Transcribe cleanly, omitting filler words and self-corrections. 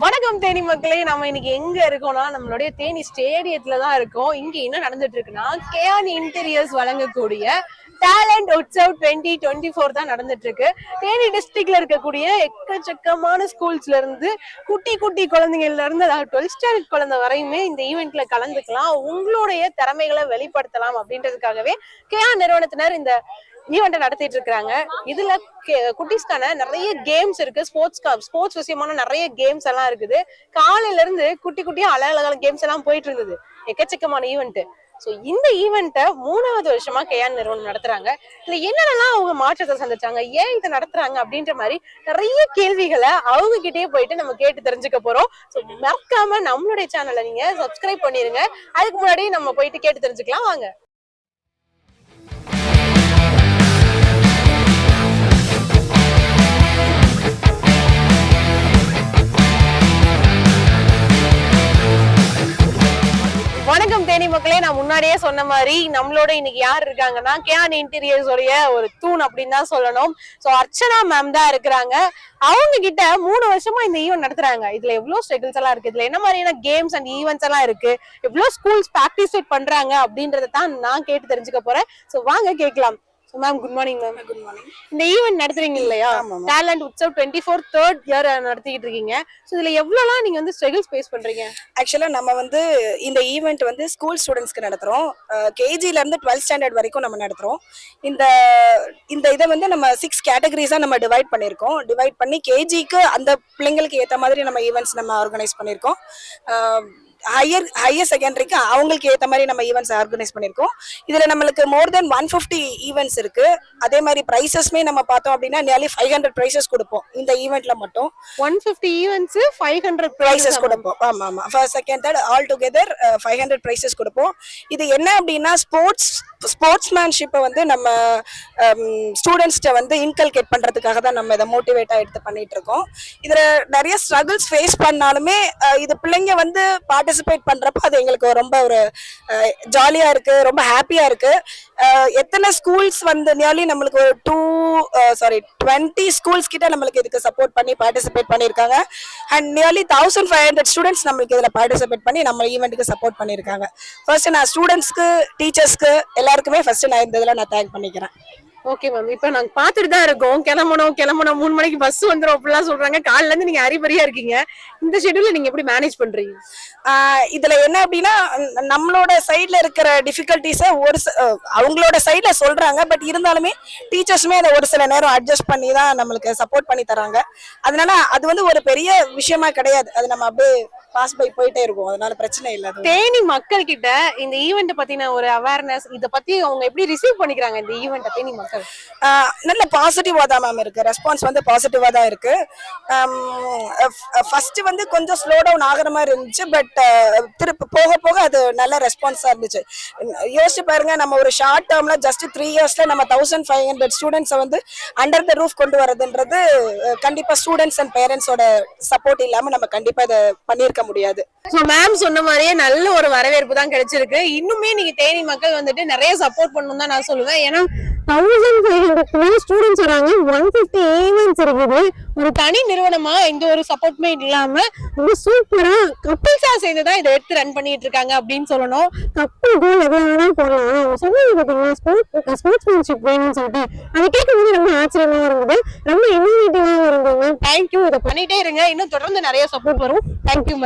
வணக்கம் தேனி மக்களே. நம்ம இன்னைக்கு எங்க இருக்கோம்னா நம்மளுடைய தேனி ஸ்டேடியத்துல தான் இருக்கோம். இங்க என்ன நடந்துட்டு இருக்குன்னா கேஆன் இன்டீரியர்ஸ் வழங்கக்கூடிய டேலண்ட் உற்சவ் 2024 தான் நடந்துட்டு இருக்கு. தேனி டிஸ்ட்ரிக்ட்ல இருக்கக்கூடிய எக்கச்சக்கமான ஸ்கூல்ஸ்ல இருந்து குட்டி குட்டி குழந்தைங்கள்ல இருந்து அதாவது 12th ஸ்டாண்டர்ட் குழந்தை வரையுமே இந்த ஈவெண்ட்ல கலந்துக்கலாம், உங்களுடைய திறமைகளை வெளிப்படுத்தலாம் அப்படின்றதுக்காகவே கேஆன் நிறுவனத்தினர் இந்த ஈவெண்ட்டை நடத்திட்டு இருக்காங்க. இதுல குட்டீஸ்க்கான நிறைய கேம்ஸ் இருக்கு, ஸ்போர்ட்ஸ் விஷயமான நிறைய கேம்ஸ் எல்லாம் இருக்குது. காலையில இருந்து குட்டி குட்டியா அழகழகான கேம்ஸ் எல்லாம் போயிட்டு இருந்தது, எக்கச்சக்கமான ஈவெண்ட். சோ இந்த ஈவெண்ட்டை 3வது வருஷமா கேஆன் நிறுவனம் நடத்துறாங்க. இதுல என்னென்னலாம் அவங்க மாற்றத்தை சந்திச்சாங்க, ஏன் இதை நடத்துறாங்க அப்படின்ற மாதிரி நிறைய கேள்விகளை அவங்க கிட்டே போயிட்டு நம்ம கேட்டு தெரிஞ்சுக்க போறோம். சோ மறக்காம நம்மளுடைய சேனலை நீங்க சப்ஸ்கிரைப் பண்ணிருங்க. அதுக்கு முன்னாடி நம்ம போயிட்டு கேட்டு தெரிஞ்சுக்கலாம் வாங்க. வணக்கம் தேனி மக்களே. நான் முன்னாடியே சொன்ன மாதிரி நம்மளோட இன்னைக்கு யார் இருக்காங்கன்னா கேஆன் இன்டீரியர்ஸ் உடைய ஒரு தூண் அப்படின்னு தான் சொல்லணும். சோ அர்ச்சனா மேம் தான் இருக்கிறாங்க. அவங்க கிட்ட 3 வருஷமா இந்த ஈவெண்ட் நடத்துறாங்க. இதுல எவ்வளவு ஸ்ட்ரகிள்ஸ் எல்லாம் இருக்கு, இதுல என்ன மாதிரியான கேம்ஸ் அண்ட் ஈவெண்ட்ஸ் எல்லாம் இருக்கு, எவ்வளவு ஸ்கூல்ஸ் பார்ட்டிசிபேட் பண்றாங்க அப்படின்றத தான் நான் கேட்டு தெரிஞ்சுக்க போறேன். சோ வாங்க கேட்கலாம். Ma'am good morning. Ma'am good morning. இந்த ஈவெண்ட் நடத்துறீங்க இல்லையா, டேலண்ட் உற்சவ் 24 3rd இயர் நடத்திட்டு இருக்கீங்க. சோ இதுல எவ்வளவுலாம் நீங்க வந்து ஸ்ட்ரகிள்ஸ் ஃபேஸ் பண்றீங்க? ஆக்சுவலா நம்ம வந்து இந்த ஈவெண்ட் வந்து ஸ்கூல் ஸ்டூடெண்ட்ஸ்க்கு நடத்துறோம். கேஜில இருந்து 12th ஸ்டாண்டர்ட் வரைக்கும் நம்ம நடத்துறோம். இந்த இதை வந்து நம்ம 6 கேட்டகரிஸா நம்ம டிவைட் பண்ணியிருக்கோம். டிவைட் பண்ணி கேஜிக்கு அந்த பிள்ளைங்களுக்கு ஏற்ற மாதிரி நம்ம ஈவெண்ட்ஸ் நம்ம ஆர்கனைஸ் பண்ணியிருக்கோம். ஹையர் செகண்டரிக்கு அவங்களுக்கு ஏற்ற மாதிரி நம்ம ஈவெண்ட்ஸ் ஆர்கனைஸ் பண்ணியிருக்கோம். இதில் நம்மளுக்கு மோர் தென் 150 ஈவெண்ட்ஸ் இருக்கு. அதே மாதிரி ப்ரைஸஸ்மே நம்ம பார்த்தோம் அப்படின்னா நியர்லி 500 ப்ரைஸஸ் கொடுப்போம். இந்த ஈவெண்ட்ல மட்டும் 150 ஈவெண்ட்ஸ் 500 ப்ரைஸஸ் கொடுப்போம். ஆமா ஆமா, first second third all together 500 prizes கொடுப்போம். இது என்ன அப்படின்னா ஸ்போர்ட்ஸ்மேன்ஷிப்பை வந்து நம்ம ஸ்டூடெண்ட்ஸ்கிட்ட வந்து இன்கல்கேட் பண்றதுக்காக தான் நம்ம இதை மோட்டிவேட்டா எடுத்து பண்ணிட்டு இருக்கோம். இதுல நிறைய ஸ்ட்ரகிள்ஸ் ஃபேஸ் பண்ணாலுமே இது பிள்ளைங்க வந்து பார்ட்டிசிபேட் பண்றப்ப அது எங்களுக்கு ரொம்ப ஒரு ஜாலியா இருக்கு, ரொம்ப ஹாப்பியா இருக்கு. எத்தனை ஸ்கூல்ஸ் வந்து நியர்லி நம்மளுக்கு ஒரு 20 ஸ்கூல்ஸ் கிட்ட நம்மளுக்கு இதுக்கு சப்போர்ட் பண்ணி பார்ட்டிசிபேட் பண்ணியிருக்காங்க. அண்ட் நியர்லி 1500 ஸ்டூடெண்ட்ஸ் நம்மளுக்கு இதில் பார்ட்டிசிபேட் பண்ணி நம்ம ஈவெண்ட்டுக்கு சப்போர்ட் பண்ணியிருக்காங்க. ஃபர்ஸ்ட் நான் ஸ்டூடெண்ட்ஸ்க்கு, டீச்சர்ஸ்க்கு எல்லாருக்குமே ஃபர்ஸ்ட் நான் இந்த இதில் நான் தேங்க் பண்ணிக்கிறேன். Okay ma'am. இப்ப நாங்க பாத்துட்டு தான் இருக்கோம், கிளம்பணும் 3 மணிக்கு பஸ் வந்துடும் அப்படிலாம் சொல்றாங்க. காலைல இருந்து நீங்க அறிபறியா இருக்கீங்க. இந்த ஷெட்யூல நீங்க எப்படி மேனேஜ் பண்றீங்க? இதுல என்ன அப்படின்னா நம்மளோட சைட்ல இருக்கிற டிஃபிகல்டிஸை அவங்களோட சைட்ல சொல்றாங்க. பட் இருந்தாலுமே டீச்சர்ஸுமே அதை ஒரு சில நேரம் அட்ஜஸ்ட் பண்ணி தான் நம்மளுக்கு சப்போர்ட் பண்ணி தராங்க. அதனால அது வந்து ஒரு பெரிய விஷயமா கிடையாது. அது நம்ம அப்படியே பாஸ் பை போயிட்டே இருக்கும். அதனால பிரச்சனை இல்லை. தேனி மக்கள் கிட்ட இந்த ஈவெண்ட் பத்தின ஒரு அவேர்னஸ், இத பத்தி அவங்க எப்படி ரிசீவ் பண்ணிக்கிறாங்க இந்த ஈவெண்ட்? தேனி மக்கள் நல்ல பாசிட்டிவா தான் மேம் இருக்கு. ரெஸ்பான்ஸ் வந்து பாசிட்டிவா தான் இருக்கு. ஃபர்ஸ்ட் வந்து கொஞ்சம் ஸ்லோ டவுன் ஆகிற மாதிரி இருந்துச்சு. பட் திருப்பி போக போக அது நல்ல ரெஸ்பான்ஸா இருந்துச்சு. யோசிச்சு பாருங்க, நம்ம ஒரு ஷார்ட் டேர்ம்ல ஜஸ்ட் 3 இயர்ஸ்ல நம்ம 1500 ஸ்டூடெண்ட்ஸை வந்து அண்டர் த ரூஃப் கொண்டு வரதுன்றது கண்டிப்பா ஸ்டூடெண்ட்ஸ் அண்ட் பேரண்ட்ஸோட சப்போர்ட் இல்லாம நம்ம கண்டிப்பா இதை பண்ணிருக்க முடியாது. மேம் சொன்ன மாதிரியே நல்ல ஒரு வரவேற்பு தான் கிடைச்சிருக்கு. இன்னுமே நீங்க தேனி மக்கள் வந்துட்டு நிறைய சப்போர்ட் பண்ணணும் தான் நான் சொல்லுவேன். ஏன்னா 1500 ஸ்டூடெண்ட்ஸ் வராங்க, 150 ஈவெண்ட்ஸ் இருக்குது. ஒரு தனி நிறுவனமா இந்த ஒரு சப்போர்ட்மே இல்லாம ரொம்ப சூப்பரா கப்பிள்ஸா சேர்ந்துதான் இதை எடுத்து ரன் பண்ணிட்டு இருக்காங்க அப்படின்னு சொல்லணும். கப்பிள் கோல் எவ்வளவு போடலாம் சொன்னீங்க பாத்தீங்கன்னா ஸ்போர்ட்ஸ்மேன்ஷிப் வேணும்னு சொல்லிட்டு அதை கேட்கும்போது ரொம்ப ஆச்சரியமா இருந்தது, ரொம்ப இன்னோவேட்டிவா இருந்தது. தேங்க்யூ. இதை பண்ணிட்டே இருங்க, இன்னும் தொடர்ந்து நிறைய சப்போர்ட் வரும். Thank you ma'am.